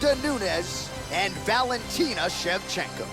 Nunes and Valentina Shevchenko.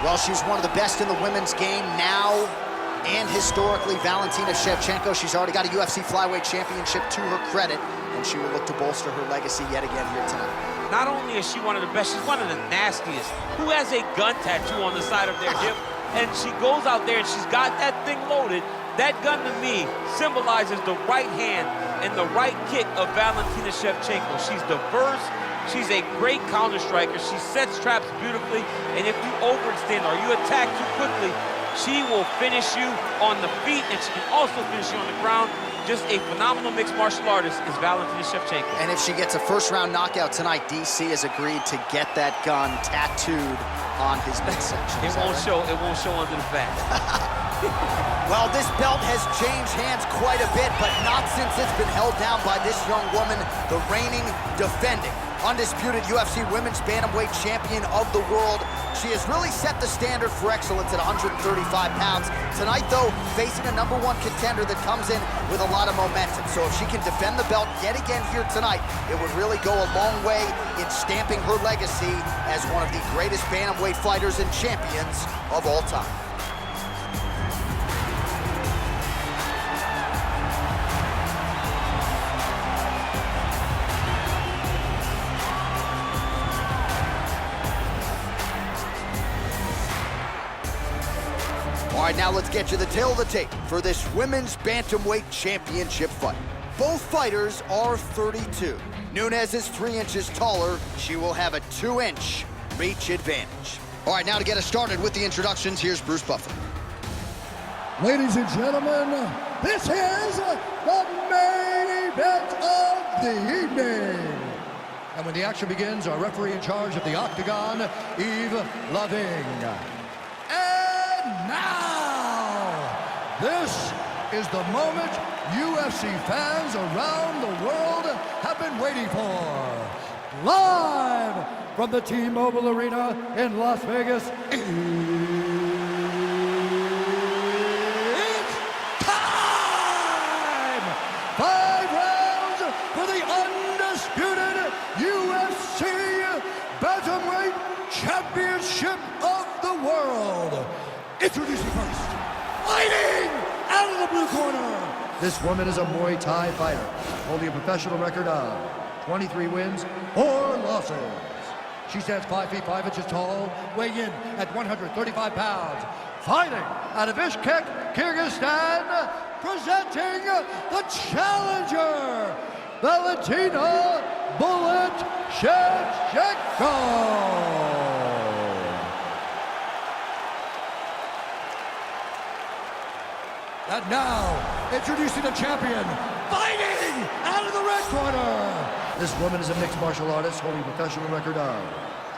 Well, she's one of the best in the women's game now and historically. Valentina Shevchenko, she's already got a UFC flyweight championship to her credit, and she will look to bolster her legacy yet again here tonight. Not only is she one of the best, she's one of the nastiest. Who has a gun tattoo on the side of their hip, and she goes out there and she's got that thing loaded. That gun, to me, symbolizes the right hand and the right kick of Valentina Shevchenko. She's diverse. She's a great counter striker. She sets traps beautifully, and if you overextend or you attack too quickly, she will finish you on the feet, and she can also finish you on the ground. Just a phenomenal mixed martial artist is Valentina Shevchenko. And if she gets a first-round knockout tonight, DC has agreed to get that gun tattooed on his midsection. It won't show under the fat. Well, this belt has changed hands quite a bit, but not since it's been held down by this young woman, the reigning, defending, undisputed UFC Women's Bantamweight Champion of the world. She has really set the standard for excellence at 135 pounds. Tonight, though, facing a #1 contender that comes in with a lot of momentum. So if she can defend the belt yet again here tonight, it would really go a long way in stamping her legacy as one of the greatest bantamweight fighters and champions of all time. All right, now let's get you the tail of the tape for this Women's Bantamweight Championship fight. Both fighters are 32. Nunes is 3 inches taller. She will have a 2-inch reach advantage. All right, now to get us started with the introductions, here's Bruce Buffer. Ladies and gentlemen, this is the main event of the evening. And when the action begins, our referee in charge of the Octagon, Yves Lavigne. And now, this is the moment UFC fans around the world have been waiting for. Live from the T-Mobile Arena in Las Vegas, it's time! 5 rounds for the undisputed UFC Bantamweight Championship of the world. Introducing first, fighting out of the blue corner. This woman is a Muay Thai fighter, holding a professional record of 23 wins, 4 losses. She stands 5 feet 5 inches tall, weighing in at 135 pounds. Fighting out of Bishkek, Kyrgyzstan, presenting the challenger, Valentina "Bullet" Shevchenko. And now, introducing the champion, fighting out of the red corner. This woman is a mixed martial artist holding a professional record of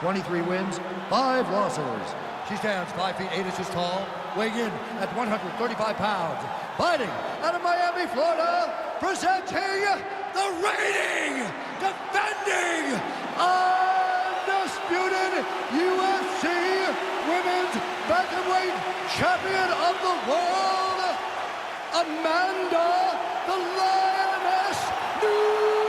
23 wins, 5 losses. She stands 5 feet 8 inches tall, weighing in at 135 pounds. Fighting out of Miami, Florida, presenting the reigning, defending, undisputed UFC Women's Bantamweight Champion of the world, Amanda the Lioness Nunes.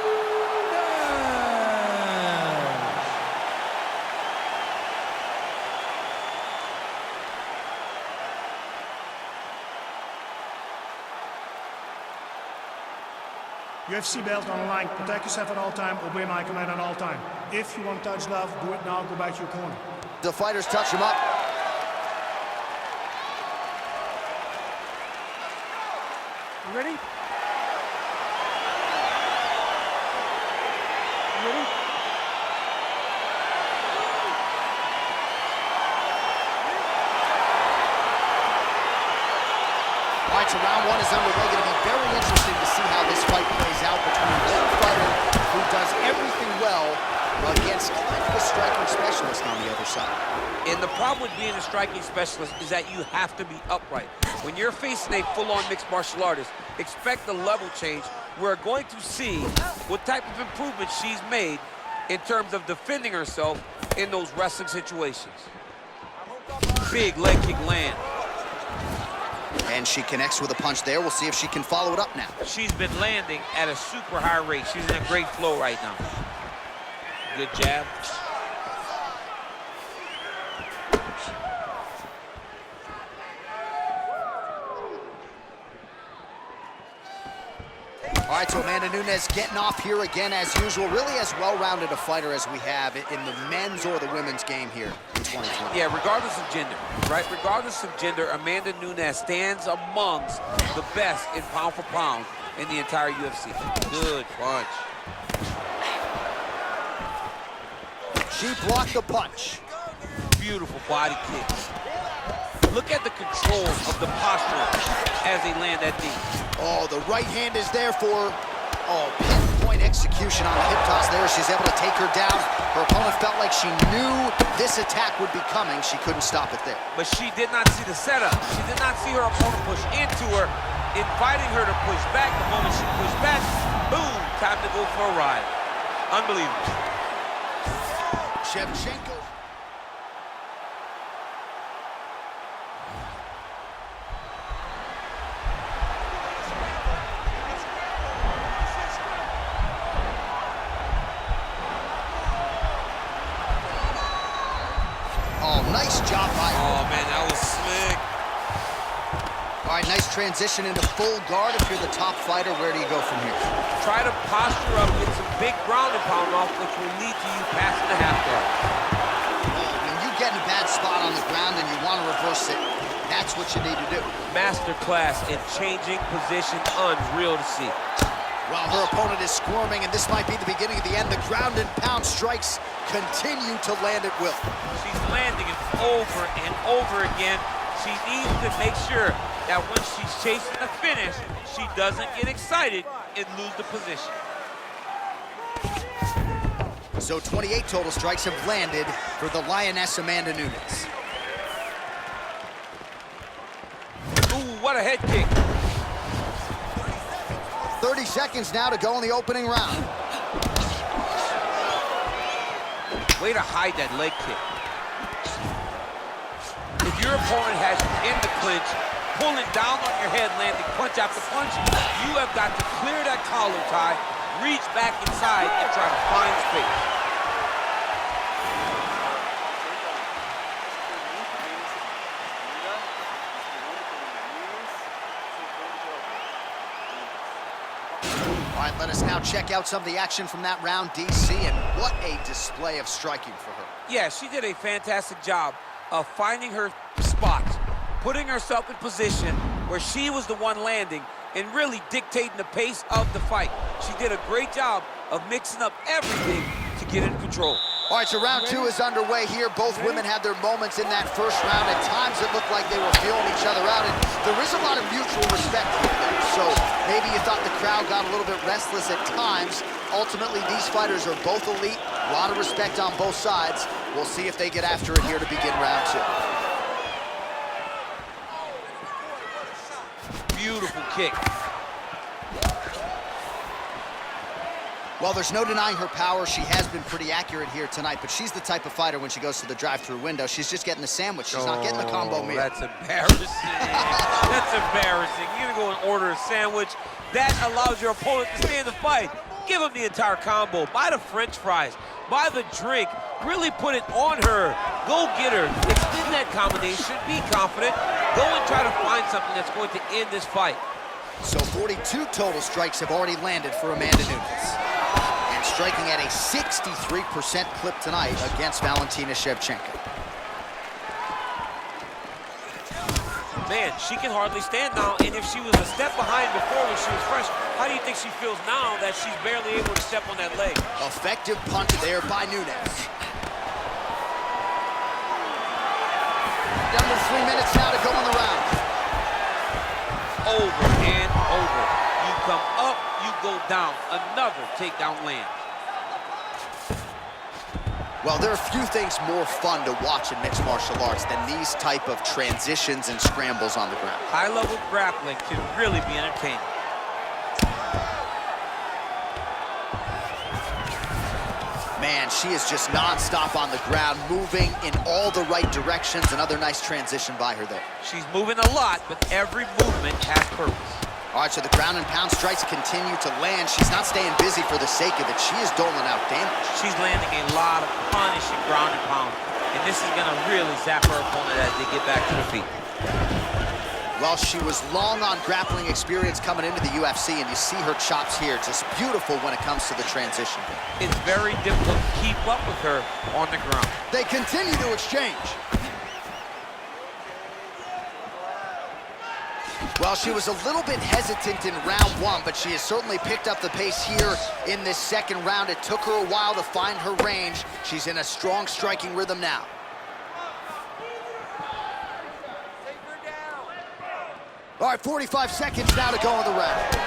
UFC belt on the line. Protect yourself at all time. Obey my command at all time. If you want to touch love, do it now. Go back to your corner. The fighters touch him up. You ready? You ready? All right, so round 1 is underway. Going to be very interesting to see how this fight plays out between one fighter who does everything well against the striking specialist on the other side. And the problem with being a striking specialist is that you have to be upright. When you're facing a full-on mixed martial artist, expect a level change. We're going to see what type of improvement she's made in terms of defending herself in those wrestling situations. Big leg kick land. And she connects with a punch there. We'll see if she can follow it up now. She's been landing at a super high rate. She's in a great flow right now. Good jab. All right, so Amanda Nunes getting off here again as usual. Really as well-rounded a fighter as we have in the men's or the women's game here in 2020. Yeah, regardless of gender, right? Regardless of gender, Amanda Nunes stands amongst the best in pound for pound in the entire UFC. Good punch. She blocked the punch. Beautiful body kick. Look at the control of the posture as they land that knee. Oh, the right hand is there for, pinpoint execution on the hip toss there. She's able to take her down. Her opponent felt like she knew this attack would be coming. She couldn't stop it there. But she did not see the setup. She did not see her opponent push into her, inviting her to push back. The moment she pushed back, boom, time to go for a ride. Unbelievable. Shevchenko. Oh, nice job by her. Oh, man, that was slick. All right, nice transition into full guard. If you're the top fighter, where do you go from here? Try to posture up, get some big ground and pound off, which will lead to you passing the half guard. When you get in a bad spot on the ground and you want to reverse it, that's what you need to do. Masterclass in changing position, unreal to see. While her opponent is squirming, and this might be the beginning of the end, the ground and pound strikes continue to land at will. She's landing it over and over again. She needs to make sure that when she's chasing the finish, she doesn't get excited and lose the position. So 28 total strikes have landed for the Lioness Amanda Nunes. Ooh, what a head kick. 30 seconds now to go in the opening round. Way to hide that leg kick. If your opponent has you in the clinch, pulling down on your head, landing punch after punch, you have got to clear that collar tie, reach back inside, and try to find space. All right, let us now check out some of the action from that round, DC, and what a display of striking for her. Yeah, she did a fantastic job of finding her spots, putting herself in position where she was the one landing and really dictating the pace of the fight. She did a great job of mixing up everything to get in control. All right, so round two is underway here. Both women had their moments in that first round. At times, it looked like they were feeling each other out, and there is a lot of mutual respect here there. So maybe you thought the crowd got a little bit restless at times. Ultimately, these fighters are both elite. A lot of respect on both sides. We'll see if they get after it here to begin round two. Beautiful kick. Well, there's no denying her power. She has been pretty accurate here tonight, but she's the type of fighter when she goes to the drive-thru window, she's just getting the sandwich. She's not getting the combo meal. That's embarrassing. That's embarrassing. You're gonna go and order a sandwich. That allows your opponent to stay in the fight. Give him the entire combo. Buy the French fries. Buy the drink. Really put it on her. Go get her. Extend that combination. Be confident. Go and try to find something that's going to end this fight. So 42 total strikes have already landed for Amanda Nunes. And striking at a 63% clip tonight against Valentina Shevchenko. Man, she can hardly stand now, and if she was a step behind before when she was fresh, how do you think she feels now that she's barely able to step on that leg? Effective punch there by Nunes. Down to 3 minutes now to go in the round. Over and over. You come up, you go down. Another takedown land. Well, there are few things more fun to watch in mixed martial arts than these type of transitions and scrambles on the ground. High-level grappling can really be entertaining. Man, she is just non-stop on the ground, moving in all the right directions. Another nice transition by her there. She's moving a lot, but every movement has purpose. All right, so the ground and pound strikes continue to land. She's not staying busy for the sake of it. She is doling out damage. She's landing a lot of punishing ground and pound, and this is gonna really zap her opponent as they get back to the feet. Well, she was long on grappling experience coming into the UFC, and you see her chops here, just beautiful when it comes to the transition. It's very difficult to keep up with her on the ground. They continue to exchange. Well, she was a little bit hesitant in round one, but she has certainly picked up the pace here in this second round. It took her a while to find her range. She's in a strong striking rhythm now. All right, 45 seconds now to go in the round.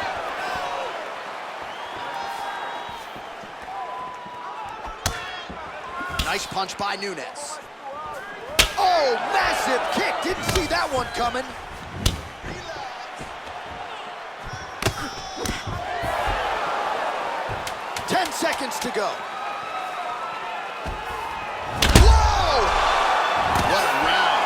Nice punch by Nunes. Oh, massive kick. Didn't see that one coming. Seconds to go. Whoa! What a round.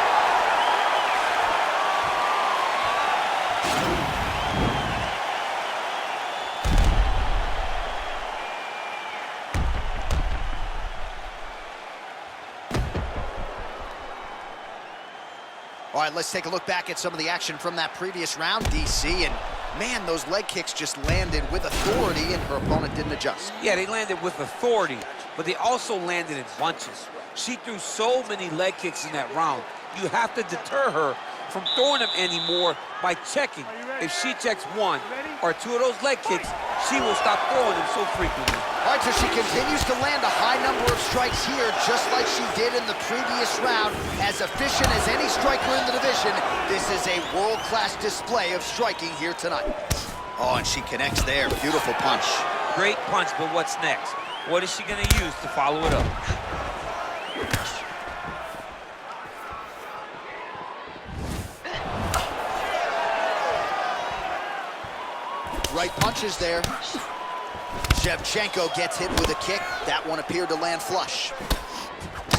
All right, let's take a look back at some of the action from that previous round, DC, and man, those leg kicks just landed with authority and her opponent didn't adjust. Yeah, they landed with authority, but they also landed in bunches. She threw so many leg kicks in that round. You have to deter her from throwing them anymore by checking. If she checks one or two of those leg kicks, she will stop throwing them so frequently. All right, so she continues to land a high number of strikes here, just like she did in the previous round. As efficient as any striker in the division, this is a world-class display of striking here tonight. Oh, and she connects there. Beautiful punch. Great punch, but what's next? What is she gonna use to follow it up? Right punches there. Shevchenko gets hit with a kick. That one appeared to land flush.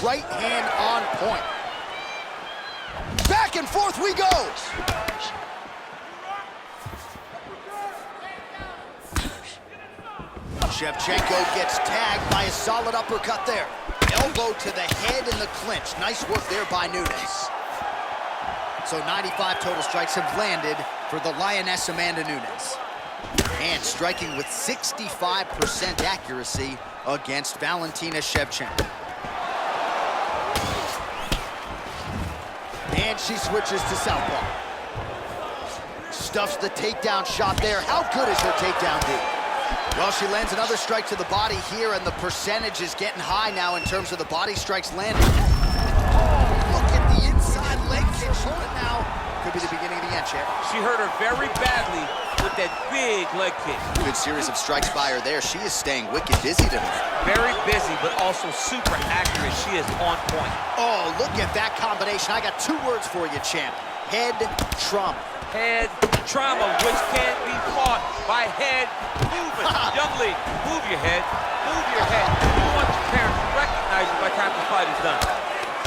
Right hand on point. Back and forth we go. Shevchenko gets tagged by a solid uppercut there. Elbow to the head in the clinch. Nice work there by Nunes. So 95 total strikes have landed for the Lioness Amanda Nunes. And striking with 65% accuracy against Valentina Shevchenko. And she switches to southpaw. Stuffs the takedown shot there. How good is her takedown, dude? Well, she lands another strike to the body here, and the percentage is getting high now in terms of the body strikes landing. Oh, look at the inside leg kick. Hold it now. Could be the beginning of the end, champ. She hurt her very badly with that big leg kick. Good series of strikes by her there. She is staying wicked busy tonight. Very busy, but also super accurate. She is on point. Oh, look at that combination. I got two words for you, champ. Head trauma. Head trauma, which can be fought by head movement. Young lady, move your head, move your head. You want your parents to recognize you by the time the fight is done.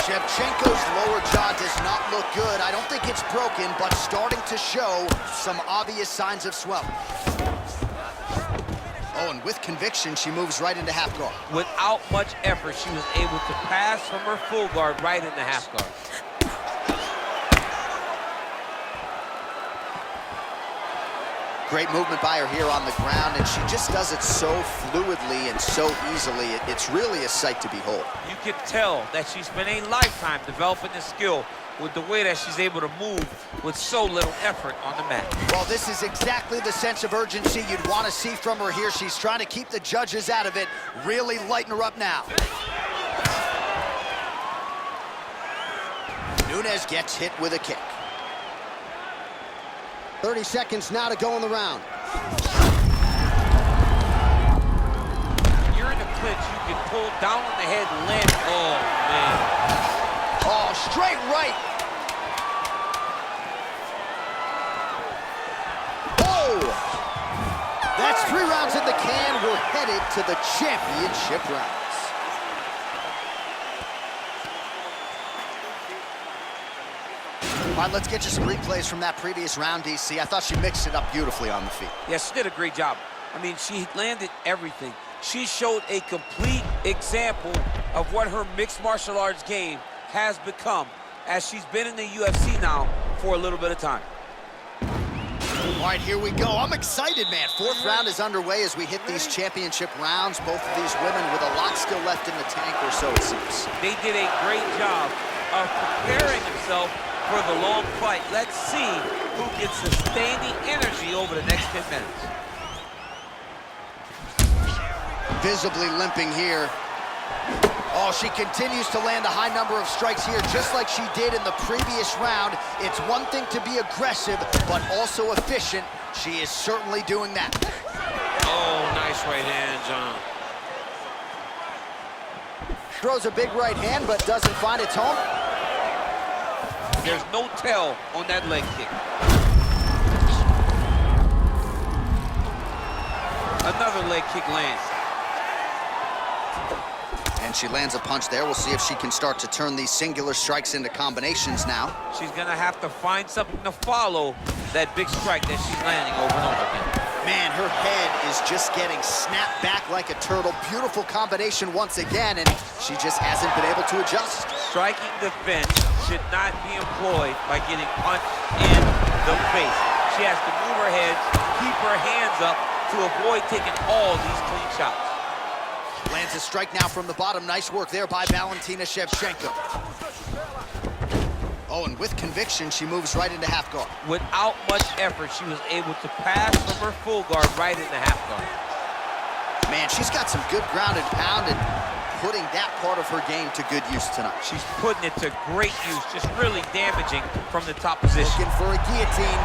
Shevchenko's lower jaw does not look good. I don't think it's broken, but starting to show some obvious signs of swelling. Oh, and with conviction, she moves right into half guard. Without much effort, she was able to pass from her full guard right into half guard. Great movement by her here on the ground, and she just does it so fluidly and so easily. It's really a sight to behold. You can tell that she spent a lifetime developing this skill with the way that she's able to move with so little effort on the mat. Well, this is exactly the sense of urgency you'd want to see from her here. She's trying to keep the judges out of it, really lighten her up now. Nunes gets hit with a kick. 30 seconds now to go in the round. You're in the clinch, you can pull down on the head and land. Oh, man. Oh, straight right. Oh! That's 3 rounds in the can. We're headed to the championship rounds. All right, let's get you some replays from that previous round, DC. I thought she mixed it up beautifully on the feet. Yes, she did a great job. I mean, she landed everything. She showed a complete example of what her mixed martial arts game has become, as she's been in the UFC now for a little bit of time. All right, here we go. I'm excited, man. Fourth round is underway as we hit these championship rounds. Both of these women with a lot still left in the tank, or so it seems. They did a great job of preparing themselves for the long fight. Let's see who can sustain the energy over the next 10 minutes. Visibly limping here. Oh, she continues to land a high number of strikes here, just like she did in the previous round. It's one thing to be aggressive, but also efficient. She is certainly doing that. Oh, nice right hand, John. Throws a big right hand, but doesn't find its home. There's no tell on that leg kick. Another leg kick lands. And she lands a punch there. We'll see if she can start to turn these singular strikes into combinations now. She's gonna have to find something to follow that big strike that she's landing over and over again. Man, her head is just getting snapped back like a turtle. Beautiful combination once again, and she just hasn't been able to adjust. Striking defense should not be employed by getting punched in the face. She has to move her head, keep her hands up to avoid taking all these clean shots. Lands a strike now from the bottom. Nice work there by Valentina Shevchenko. Oh, and with conviction, she moves right into half guard. Without much effort, she was able to pass from her full guard right into half guard. Man, she's got some good ground and pound and putting that part of her game to good use tonight. She's putting it to great use, just really damaging from the top position. Looking for a guillotine.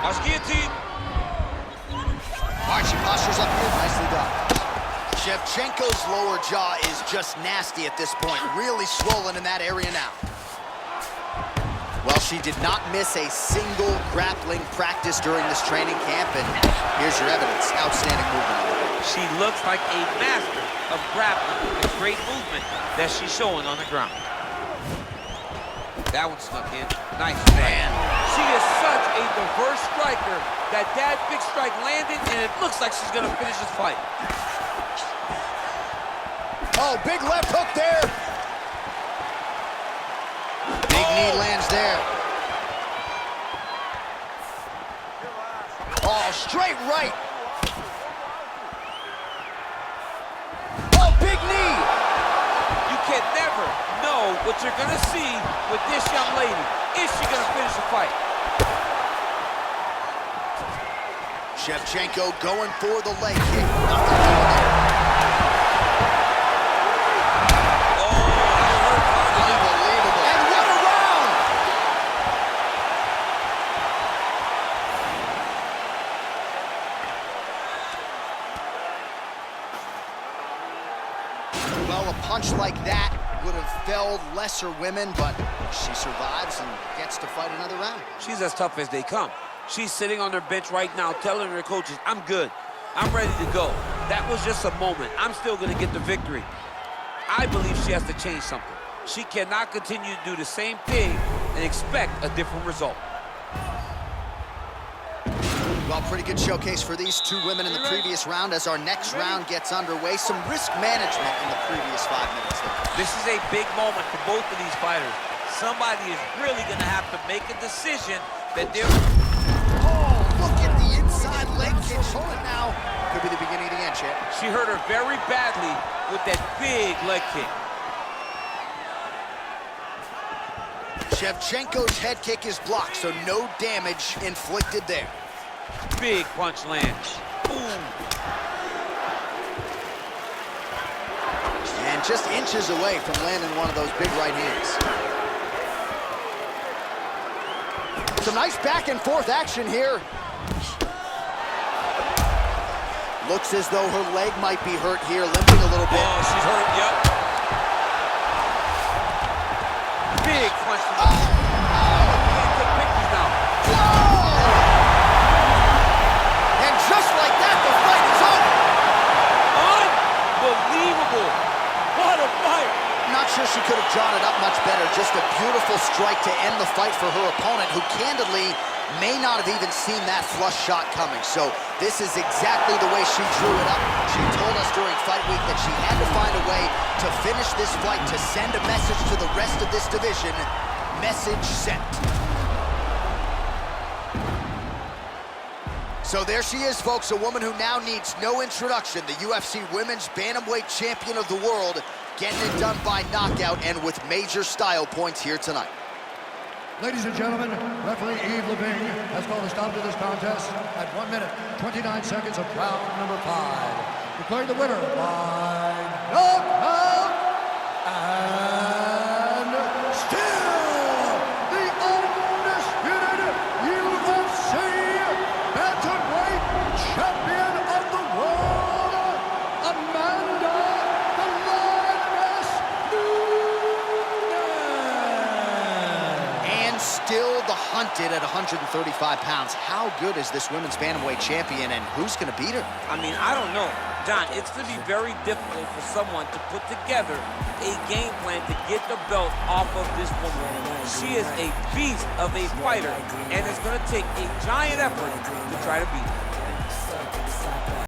Watch guillotine. All right, she postures up here. Nicely done. Shevchenko's lower jaw is just nasty at this point. Really swollen in that area now. Well, she did not miss a single grappling practice during this training camp, and here's your evidence. Outstanding movement. She looks like a master of grappling with the great movement that she's showing on the ground. That one snuck in. Nice, man. She is such a diverse striker that big strike landed, and it looks like she's gonna finish this fight. Oh, big left hook there. Big knee lands there. Oh, straight right. Oh, big knee. You can never know what you're gonna see with this young lady. Is she gonna finish the fight? Shevchenko going for the leg kick. Nothing doing there. Unbelievable. And what a round! Well, a punch like that would have felled lesser women, but she survives and gets to fight another round. She's as tough as they come. She's sitting on her bench right now telling her coaches, I'm good. I'm ready to go. That was just a moment. I'm still going to get the victory. I believe she has to change something. She cannot continue to do the same thing and expect a different result. Well, pretty good showcase for these two women in the previous round. As our next round gets underway, some risk management in the previous 5 minutes there. This is a big moment for both of these fighters. Somebody is really going to have to make a decision that they're... Oh, look at the inside leg kick. Showing now. Could be the beginning of the end, champ. She hurt her very badly with that big leg kick. Shevchenko's head kick is blocked, so no damage inflicted there. Big punch lands. Boom. And just inches away from landing one of those big right hands. Some nice back and forth action here. Looks as though her leg might be hurt here, limping a little bit. Oh, she's hurt, yep. Big punch. Can't take pictures now. Whoa! And just like that, the fight strike to end the fight for her opponent, who candidly may not have even seen that flush shot coming. So this is exactly the way she drew it up. She told us during fight week that she had to find a way to finish this fight, to send a message to the rest of this division. Message sent. So there she is, folks, a woman who now needs no introduction, the UFC Women's Bantamweight Champion of the world, getting it done by knockout and with major style points here tonight. Ladies and gentlemen, referee Yves Levine has called a stop to this contest at 1 minute, 29 seconds of round number 5. Declaring the winner by knockout, and still the undisputed UFC Bantamweight Champion of the world, Amanda the Lioness Nunes. Still the hunted at 135 pounds. How good is this women's bantamweight champion, and who's going to beat her? I mean, I don't know. John, it's going to be very difficult for someone to put together a game plan to get the belt off of this woman. She is a beast of a fighter, and it's going to take a giant effort to try to beat her.